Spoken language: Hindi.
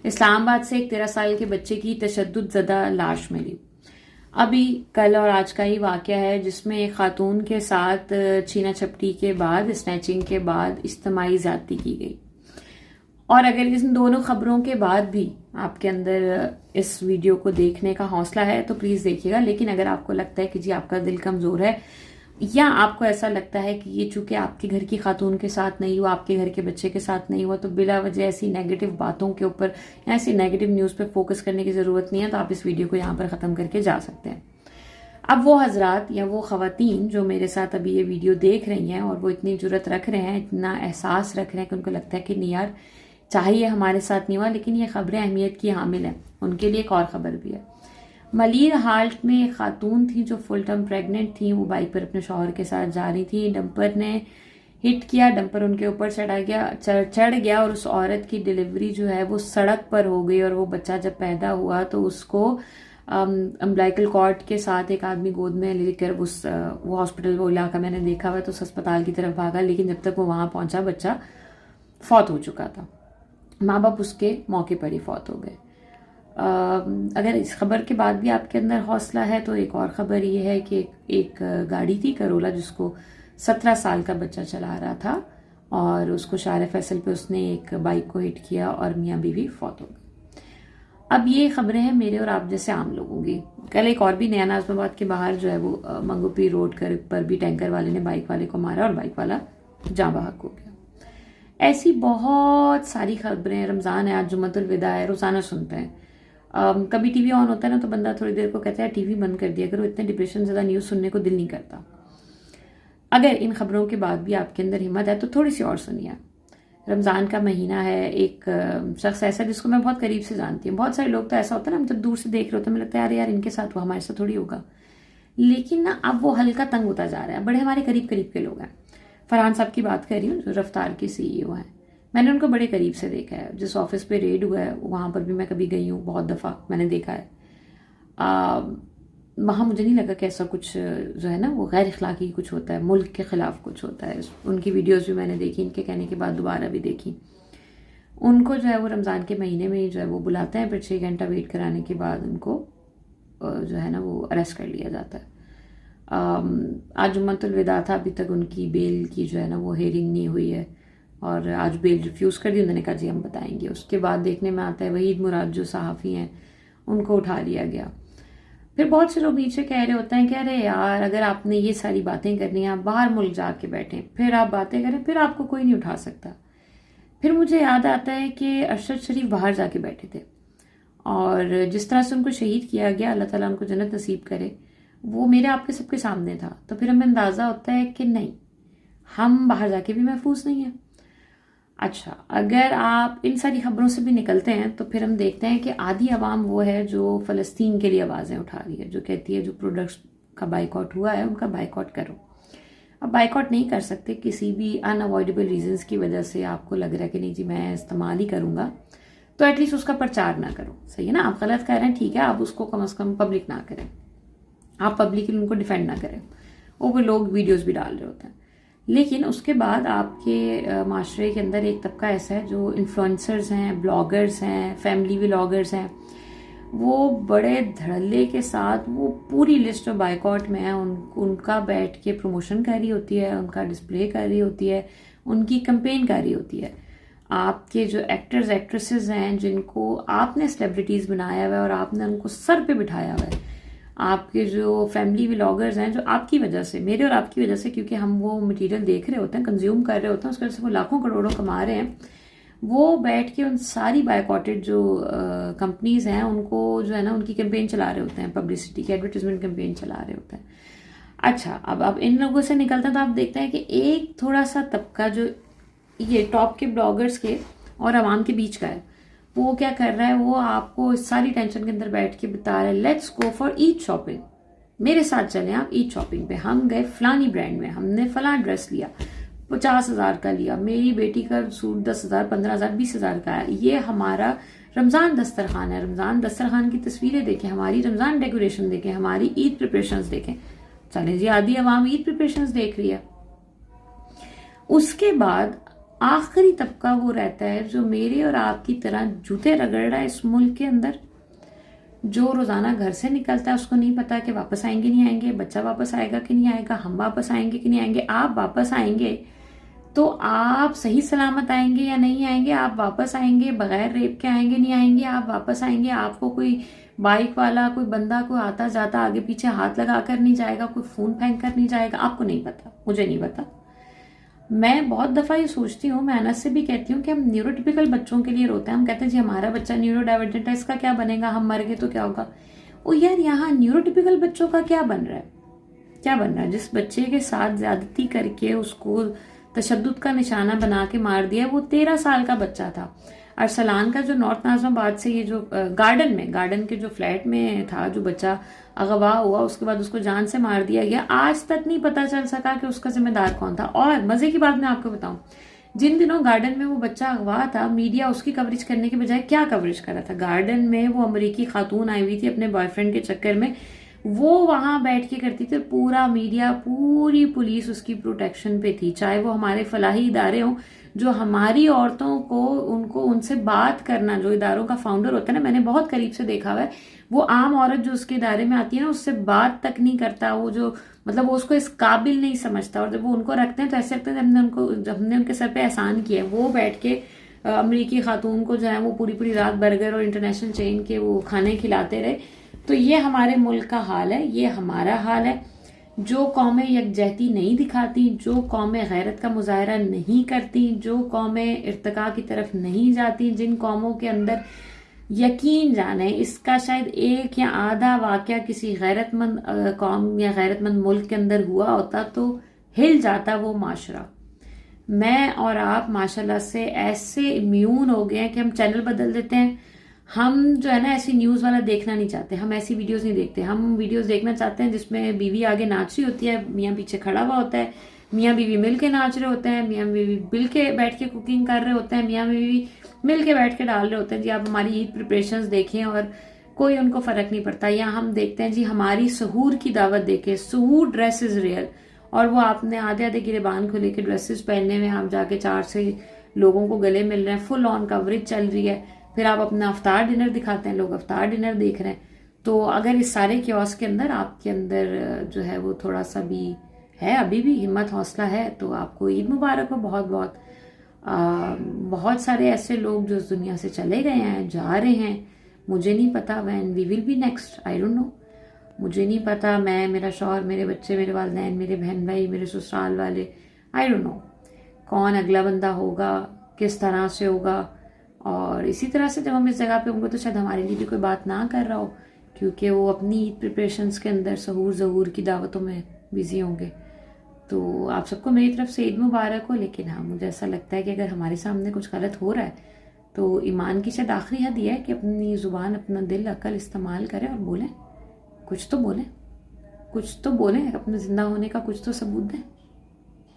इस्लामाबाद से एक 13 साल के बच्चे की तशद्दुद ज़दा लाश मिली। अभी कल और आज का ही वाक़या है जिसमें एक खातून के साथ छीना झपटी के बाद, स्नैचिंग के बाद इज्तिमाई ज़्यादती की गई। और अगर इन दोनों खबरों के बाद भी आपके अंदर इस वीडियो को देखने का हौसला है तो प्लीज़ देखिएगा। लेकिन अगर आपको लगता है कि जी आपका दिल कमज़ोर है या आपको ऐसा लगता है कि ये चूंकि आपके घर की खातून के साथ नहीं हुआ, आपके घर के बच्चे के साथ नहीं हुआ, तो बिला वजह ऐसी नेगेटिव बातों के ऊपर या ऐसी नेगेटिव न्यूज़ पे फोकस करने की ज़रूरत नहीं है। तो आप इस वीडियो को यहाँ पर ख़त्म करके जा सकते हैं। अब वो हजरात या वो ख़वातीन जो मेरे साथ अभी ये वीडियो देख रही हैं और वो इतनी जुर्रत रख रहे हैं, इतना एहसास रख रहे हैं कि उनको लगता है कि नहीं यार, चाहे ये हमारे साथ नहीं हुआ लेकिन ये खबरें अहमियत की हामिल हैं, उनके लिए एक और ख़बर भी है। मलिर हाल्ट में एक खातून थी जो फुल टर्म प्रेग्नेंट थी। वो बाइक पर अपने शौहर के साथ जा रही थी, डंपर ने हिट किया, डंपर उनके ऊपर चढ़ गया और उस औरत की डिलीवरी जो है वो सड़क पर हो गई। और वो बच्चा जब पैदा हुआ तो उसको अम्बिलिकल कॉर्ड के साथ एक आदमी गोद में लेकर वो हॉस्पिटल, वो इलाका मैंने देखा हुआ, तो उस अस्पताल की तरफ भागा। लेकिन जब तक वो वहां पहुंचा बच्चा फौत हो चुका था। माँ बाप उसके मौके पर ही फौत हो गए। अगर इस खबर के बाद भी आपके अंदर हौसला है तो एक और ख़बर ये है कि एक गाड़ी थी करोला जिसको 17 साल का बच्चा चला रहा था और उसको शार फैसल पे उसने एक बाइक को हिट किया और मियाँ बीवी फौत हो गए। अब ये खबरें हैं मेरे और आप जैसे आम लोगों की। कल एक और भी नया नाज़िमाबाद के बाहर जो है वो मंगोपी रोड पर भी टैंकर वाले ने बाइक वाले को मारा और बाइक वाला जाँ बहक हो गया। ऐसी बहुत सारी खबरें, रमज़ान है, आज जुम्मतुल विदा है, रोज़ाना सुनते हैं। कभी टीवी ऑन होता है ना तो बंदा थोड़ी देर को कहता है टीवी बंद कर दिया करो, इतने डिप्रेशन ज़्यादा न्यूज़ सुनने को दिल नहीं करता। अगर इन खबरों के बाद भी आपके अंदर हिम्मत है तो थोड़ी सी और सुनिए। रमज़ान का महीना है, एक शख्स ऐसा जिसको मैं बहुत करीब से जानती हूँ। बहुत सारे लोग तो ऐसा होता है ना, हम जब दूर से देख रहे होते हैं, मुझे लगता है यार इनके साथ हुआ, हमारे साथ थोड़ी होगा। लेकिन ना अब वो हल्का तंग होता जा रहा है। बड़े हमारे करीब करीब के लोग हैं। फरहान साहब की बात कर रही हूँ जो रफ्तार के CEO हैं। मैंने उनको बड़े करीब से देखा है। जिस ऑफिस पे रेड हुआ है वहाँ पर भी मैं कभी गई हूँ, बहुत दफ़ा मैंने देखा है। वहाँ मुझे नहीं लगा कि ऐसा कुछ जो है ना वो गैर इखलाकी कुछ होता है, मुल्क के ख़िलाफ़ कुछ होता है। उनकी वीडियोस भी मैंने देखी, इनके कहने के बाद दोबारा भी देखी। उनको जो है वो रमज़ान के महीने में ही जो है वो बुलाते हैं, फिर 6 घंटा वेट कराने के बाद उनको जो है ना वो अरेस्ट कर लिया जाता है। आज जुम्मतुल विदा था, अभी तक उनकी बेल की जो है ना वो हेयरिंग नहीं हुई है और आज बेल रिफ्यूज़ कर दी। उन्होंने कहा जी हम बताएंगे। उसके बाद देखने में आता है वहीद मुराद जो सहाफ़ी हैं उनको उठा लिया गया। फिर बहुत से लोग नीचे कह रहे होते हैं कि अरे यार अगर आपने ये सारी बातें करनी है, आप बाहर मुल्क जाके बैठें, फिर आप बातें करें, फिर आपको कोई नहीं उठा सकता। फिर मुझे याद आता है कि अरशद शरीफ बाहर जाके बैठे थे और जिस तरह से उनको शहीद किया गया, अल्लाह ताला उनको जन्नत नसीब करे, वो मेरे आपके सबके सामने था। तो फिर हमें अंदाज़ा होता है कि नहीं, हम बाहर जाके भी महफूज नहीं हैं। अच्छा, अगर आप इन सारी खबरों से भी निकलते हैं तो फिर हम देखते हैं कि आधी आवाम वो है जो फ़लस्तीन के लिए आवाज़ें उठा रही है, जो कहती है जो प्रोडक्ट्स का बाइकआउट हुआ है उनका बाइकआउट करो। अब बाइकआउट नहीं कर सकते किसी भी अनअवॉइडेबल रीजंस की वजह से। आपको लग रहा है कि नहीं जी मैं इस्तेमाल ही करूँगा, तो एटलीस्ट उसका प्रचार ना करो। सही है ना, आप गलत कह रहे हैं, ठीक है, आप उसको कम से कम पब्लिक ना करें, आप पब्लिकली उनको डिफेंड ना करें। वो लोग वीडियोज़ भी डाल रहे होते हैं। लेकिन उसके बाद आपके माशरे के अंदर एक तबका ऐसा है जो इन्फ्लुएंसर्स हैं, ब्लॉगर्स हैं, फैमिली व्लॉगर्स हैं, वो बड़े धड़ल्ले के साथ वो पूरी लिस्ट जो बाइकआउट में है उनका बैठ के प्रमोशन कर रही होती है, उनका डिस्प्ले कर रही होती है, उनकी कंपेन कर रही होती है। आपके जो एक्टर्स एक्ट्रेसेस हैं जिनको आपने सेलिब्रिटीज़ बनाया हुआ है और आपने उनको सर पे बिठाया हुआ है, आपके जो फैमिली व्लॉगर्स हैं जो आपकी वजह से, मेरे और आपकी वजह से, क्योंकि हम वो मटेरियल देख रहे होते हैं, कंज्यूम कर रहे होते हैं, उसकी वजह से वो लाखों करोड़ों कमा रहे हैं, वो बैठ के उन सारी बायकॉटेड जो कंपनीज हैं उनको जो है ना उनकी कैंपेन चला रहे होते हैं, पब्लिसिटी की एडवर्टीजमेंट कैंपेन चला रहे होते हैं। अच्छा, अब इन लोगों से निकलते हैं तो आप देखते हैं कि एक थोड़ा सा तबका जो ये टॉप के ब्लॉगर्स के और आवाम के बीच का है, वो क्या कर रहा है, वो आपको इस सारी टेंशन के अंदर बैठ के बता रहा है let's go for Eid shopping, मेरे साथ चलें आप ईद शॉपिंग पे। हम गए फलानी ब्रांड में, हमने फलां ड्रेस लिया, 50,000 का लिया, मेरी बेटी का सूट 10,000, 15,000, 20,000 का है। ये हमारा रमज़ान दस्तरखान है, रमज़ान दस्तरखान की तस्वीरें देखें, हमारी रमज़ान डेकोरेशन देखें, हमारी ईद प्रिपरेशंस देखें। चलें जी, आधी आवाम ईद प्रिपरेशंस देख रही है। उसके बाद आखिरी तबका वो रहता है जो मेरे और आपकी तरह जूते रगड़ रहा है इस मुल्क के अंदर, जो रोजाना घर से निकलता है, उसको नहीं पता कि वापस आएंगे नहीं आएंगे, बच्चा वापस आएगा कि नहीं आएगा, हम वापस आएंगे कि नहीं आएंगे। आप वापस आएंगे तो आप सही सलामत आएंगे या नहीं आएंगे, आप वापस आएंगे बगैर रेप के आएंगे नहीं आएंगे, आप वापस आएंगे आपको कोई बाइक वाला कोई बंदा कोई आता जाता आगे पीछे हाथ लगा कर नहीं जाएगा, कोई फोन फेंक कर नहीं जाएगा, आपको नहीं पता, मुझे नहीं पता। मैं बहुत दफा ये सोचती हूँ, मैं अनस से भी कहती हूँ कि हम न्यूरोटिपिकल बच्चों के लिए रोते हैं। हम कहते हैं जी हमारा बच्चा न्यूरो डाइवर्जेंट है, इसका क्या बनेगा, हम मर गए तो क्या होगा। ओ यार, यहाँ न्यूरोटिपिकल बच्चों का क्या बन रहा है, क्या बन रहा है। जिस बच्चे के साथ ज्यादती करके उसको तशद्दुद का निशाना बना के मार दिया, वो 13 साल का बच्चा था। अरसलान का जो नॉर्थ नाज़िमाबाद से ये जो गार्डन के जो फ्लैट में था, जो बच्चा अगवा हुआ, उसके बाद उसको जान से मार दिया गया, आज तक नहीं पता चल सका कि उसका जिम्मेदार कौन था। और मजे की बात मैं आपको बताऊं, जिन दिनों गार्डन में वो बच्चा अगवा था, मीडिया उसकी कवरेज करने के बजाय क्या कवरेज कर रहा था। गार्डन में वो अमेरिकी खातून आई हुई थी अपने बॉयफ्रेंड के चक्कर में, वो वहां बैठ के करती थी, पूरा मीडिया पूरी पुलिस उसकी प्रोटेक्शन पे थी। चाहे वो हमारे फलाही इदारे हों जो हमारी औरतों को उनसे बात करना, जो इदारों का फाउंडर होता है ना, मैंने बहुत करीब से देखा हुआ है, वो आम औरत जो उसके इदारे में आती है ना, उससे बात तक नहीं करता। वो जो मतलब वो उसको इस काबिल नहीं समझता, और जब वो उनको रखते हैं तो ऐसे लगता है जब हमने उनके सर पे एहसान किया है। वो बैठ के अमरीकी खातून को जो है वो पूरी पूरी रात बर्गर और इंटरनेशनल चेन के वो खाने खिलाते रहे। तो ये हमारे मुल्क का हाल है, ये हमारा हाल है। जो कौमें यकजहती नहीं दिखाती, जो कौमें गैरत का मुजाहरा नहीं करती, जो कौमें इर्तिका की तरफ नहीं जाती, जिन कौमों के अंदर यकीन जाने इसका शायद एक या आधा वाकया किसी गैरतमंद कौम या गैरतमंद मुल्क के अंदर हुआ होता तो हिल जाता वो माशरा। मैं और आप माशाल्लाह से ऐसे इम्यून हो गए हैं कि हम चैनल बदल देते हैं। हम जो है ना ऐसी न्यूज वाला देखना नहीं चाहते, हम ऐसी वीडियोस नहीं देखते। हम वीडियोस देखना चाहते हैं जिसमें बीवी आगे नाच रही होती है, मियाँ पीछे खड़ा हुआ होता है, मियाँ बीवी मिल के नाच रहे होते हैं, मियाँ बीवी मिल के बैठ के कुकिंग कर रहे होते हैं, मियाँ बीवी मिल के बैठ के डाल रहे होते हैं जी आप हमारी ईद प्रिपरेशंस देखें, और कोई उनको फर्क नहीं पड़ता। या हम देखते हैं जी हमारी सहूर की दावत देखें, सहूर ड्रेस इज रियल, और वो आपने आधे आधे गिरेबान को लेकर ड्रेसेस पहनने में आप जाके 4 से लोगों को गले मिल रहे हैं, फुल ऑन कवरेज चल रही है। फिर आप अपना अफ्तार डिनर दिखाते हैं, लोग अफ्तार डिनर देख रहे हैं। तो अगर इस सारे क्योस के अंदर आपके अंदर जो है वो थोड़ा सा भी है, अभी भी हिम्मत हौसला है, तो आपको ईद मुबारक हो बहुत बहुत। बहुत सारे ऐसे लोग जो इस दुनिया से चले गए हैं, जा रहे हैं, मुझे नहीं पता when we will be next, I don't know. मुझे नहीं पता, मैं, मेरा शौहर, मेरे बच्चे, मेरे वालिदैन, मेरे बहन भाई, मेरे ससुराल वाले, आई डोंट नो कौन अगला बंदा होगा, किस तरह से होगा। और इसी तरह से जब हम इस जगह पे होंगे तो शायद हमारे लिए भी कोई बात ना कर रहा हो, क्योंकि वो अपनी ईद प्रिपरेशंस के अंदर सहूर ज़हूर की दावतों में बिजी होंगे। तो आप सबको मेरी तरफ से ईद मुबारक हो। लेकिन हाँ, मुझे ऐसा लगता है कि अगर हमारे सामने कुछ गलत हो रहा है तो ईमान की शायद आखिरी हद यह है कि अपनी ज़ुबान, अपना दिल, अकल इस्तेमाल करें और बोलें, कुछ तो बोलें, कुछ तो बोलें, अपने ज़िंदा होने का कुछ तो सबूत दें।